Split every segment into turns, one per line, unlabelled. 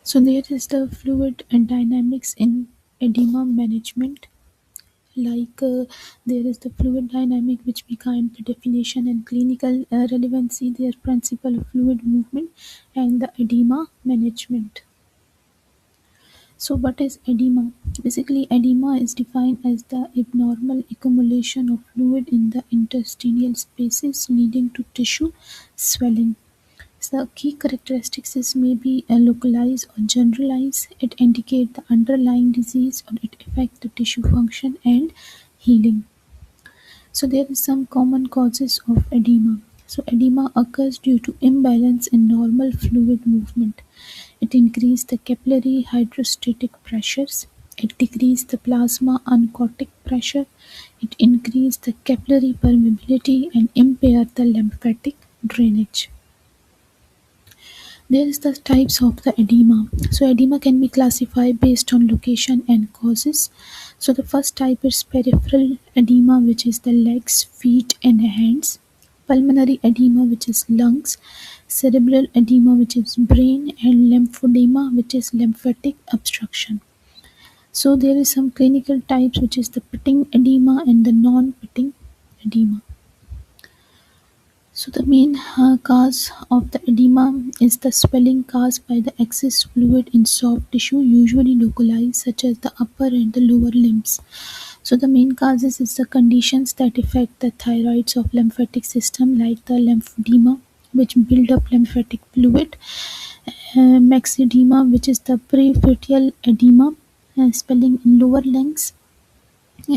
So there is the fluid and dynamics in edema management. There is the fluid dynamic, which behind the definition and clinical relevancy, their principle of fluid movement, and the edema management. So, what is edema? Basically, edema is defined as the abnormal accumulation of fluid in the interstitial spaces leading to tissue swelling. So, key characteristics is may be localized or generalized. It indicates the underlying disease or it affects the tissue function and healing. So there is some common causes of edema. So edema occurs due to imbalance in normal fluid movement. It increases the capillary hydrostatic pressures. It decreases the plasma oncotic pressure. It increases the capillary permeability and impair the lymphatic drainage. There is the types of the edema. So edema can be classified based on location and causes. So the first type is peripheral edema, which is the legs, feet and hands. Pulmonary edema, which is lungs. Cerebral edema, which is brain, and lymphedema, which is lymphatic obstruction. So there is some clinical types, which is the pitting edema and the non-pitting edema. So the main cause of the edema is the swelling caused by the excess fluid in soft tissue, usually localized, such as the upper and the lower limbs. So the main causes is the conditions that affect the thyroids of lymphatic system, like the lymphedema, which build up lymphatic fluid, maxedema, which is the peripheral edema, swelling in lower lungs,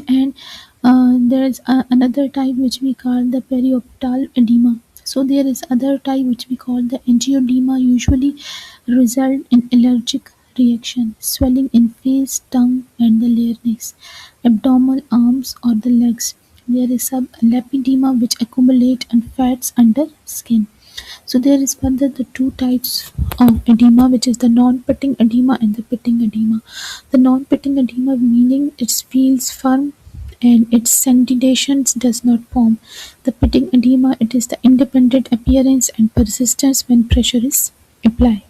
and there is another type which we call the perioptal edema. So there is other type which we call the angioedema, usually result in allergic reaction, swelling in face, tongue and the larynx, abdominal, arms or the legs. There is sublipedema which accumulate and fats under skin. So there is further the two types of edema, which is the non-pitting edema and the pitting edema. The non-pitting edema meaning it feels firm and its sedimentations does not form. The pitting edema, it is the independent appearance and persistence when pressure is applied.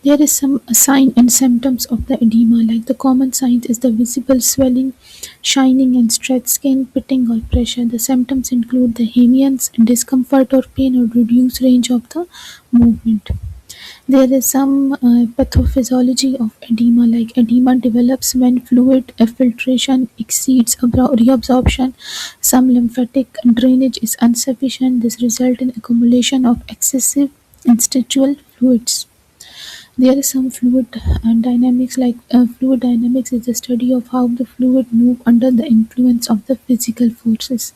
There is some sign and symptoms of the edema, like the common signs is the visible swelling, shining and stretched skin, pitting or pressure. The symptoms include the hemians, discomfort or pain or reduced range of the movement. There is some pathophysiology of edema, like edema develops when fluid filtration exceeds reabsorption. Some lymphatic drainage is insufficient. This results in accumulation of excessive interstitial fluids. There is some fluid dynamics, like fluid dynamics is the study of how the fluid move under the influence of the physical forces.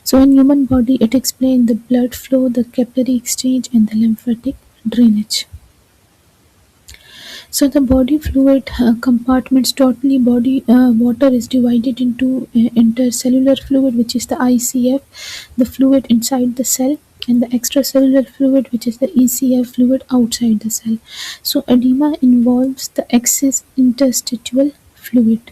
So in human body, it explains the blood flow, the capillary exchange and the lymphatic drainage. So the body fluid compartments, totally body water is divided into intercellular fluid, which is the ICF, the fluid inside the cell, and the extracellular fluid, which is the ECF fluid outside the cell. So edema involves the excess interstitial fluid.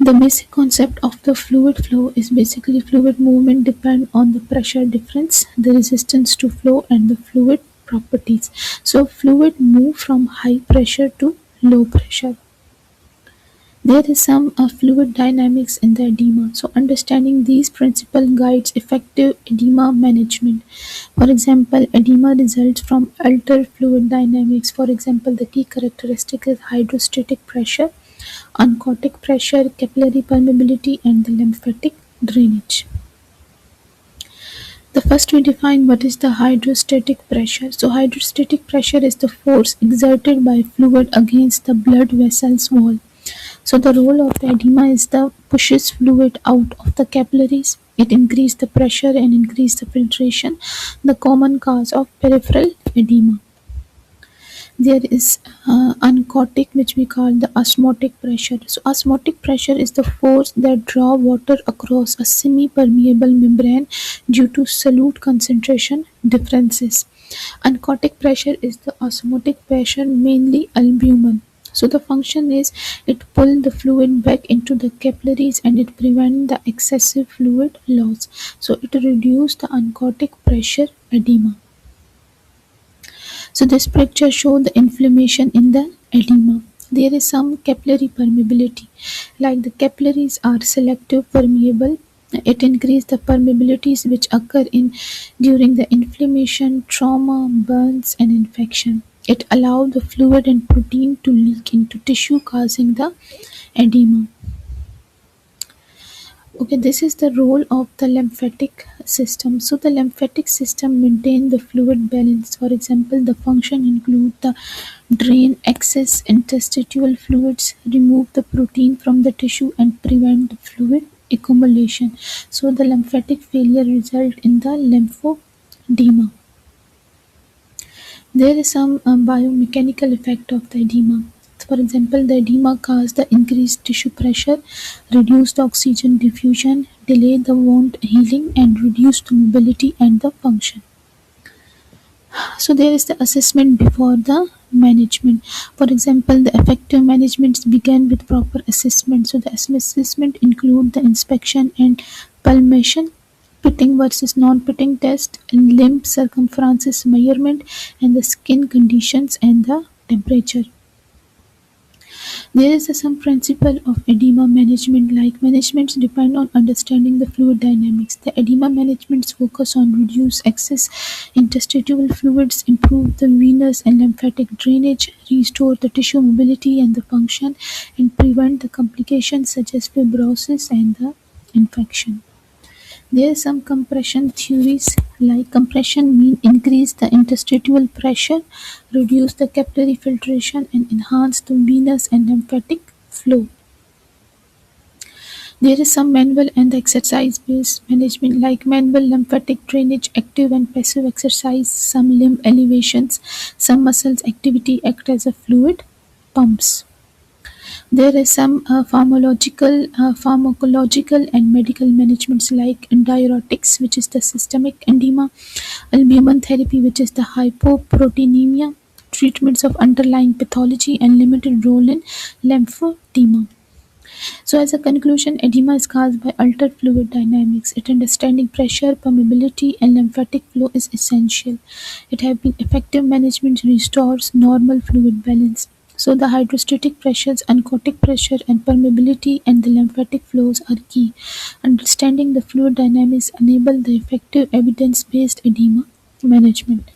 The basic concept of the fluid flow is basically fluid movement depend on the pressure difference, the resistance to flow and the fluid properties. So fluid move from high pressure to low pressure. There is some fluid dynamics in the edema. So understanding these principles guides effective edema management. For example, edema results from altered fluid dynamics. For example, the key characteristic is hydrostatic pressure, oncotic pressure, capillary permeability, and the lymphatic drainage. The first we define what is the hydrostatic pressure. So hydrostatic pressure is the force exerted by fluid against the blood vessel's wall. So the role of the edema is the pushes fluid out of the capillaries. It increases the pressure and increases the filtration, the common cause of peripheral edema. There is oncotic, which we call the osmotic pressure. So osmotic pressure is the force that draw water across a semi-permeable membrane due to solute concentration differences. Oncotic pressure is the osmotic pressure, mainly albumin. So the function is it pull the fluid back into the capillaries and it prevent the excessive fluid loss. So it reduce the oncotic pressure edema. So this picture shows the inflammation in the edema. There is some capillary permeability, like the capillaries are selective permeable. It increases the permeabilities which occur in during the inflammation, trauma, burns, and infection. It allows the fluid and protein to leak into tissue, causing the edema. Okay, this is the role of the lymphatic system. So the lymphatic system maintain the fluid balance. For example, the function include the drain excess interstitial fluids, remove the protein from the tissue, and prevent the fluid accumulation. So the lymphatic failure result in the lymphedema. There is some biomechanical effect of the edema. For example, the edema causes the increased tissue pressure, reduced oxygen diffusion, delay the wound healing, and reduced mobility and the function. So there is the assessment before the management. For example, the effective management begin with proper assessment. So the assessment include the inspection and palpation, pitting versus non-pitting test, limb circumferences measurement, and the skin conditions and the temperature. There is some principle of edema management, like managements depend on understanding the fluid dynamics. The edema managements focus on reduce excess interstitial fluids, improve the venous and lymphatic drainage, restore the tissue mobility and the function, and prevent the complications such as fibrosis and the infection. There are some compression theories, like compression mean increase the interstitial pressure, reduce the capillary filtration, and enhance the venous and lymphatic flow. There is some manual and exercise based management, like manual lymphatic drainage, active and passive exercise, some limb elevations, some muscles activity act as a fluid pumps. There is some pharmacological and medical managements, like diuretics, which is the systemic edema, albumin therapy, which is the hypoproteinemia, treatments of underlying pathology, and limited role in lymphedema. So, as a conclusion, edema is caused by altered fluid dynamics. It understanding pressure, permeability, and lymphatic flow is essential. It have been effective management restores normal fluid balance. So, the hydrostatic pressures, oncotic pressure, and permeability, and the lymphatic flows are key. Understanding the fluid dynamics enable the effective evidence-based edema management.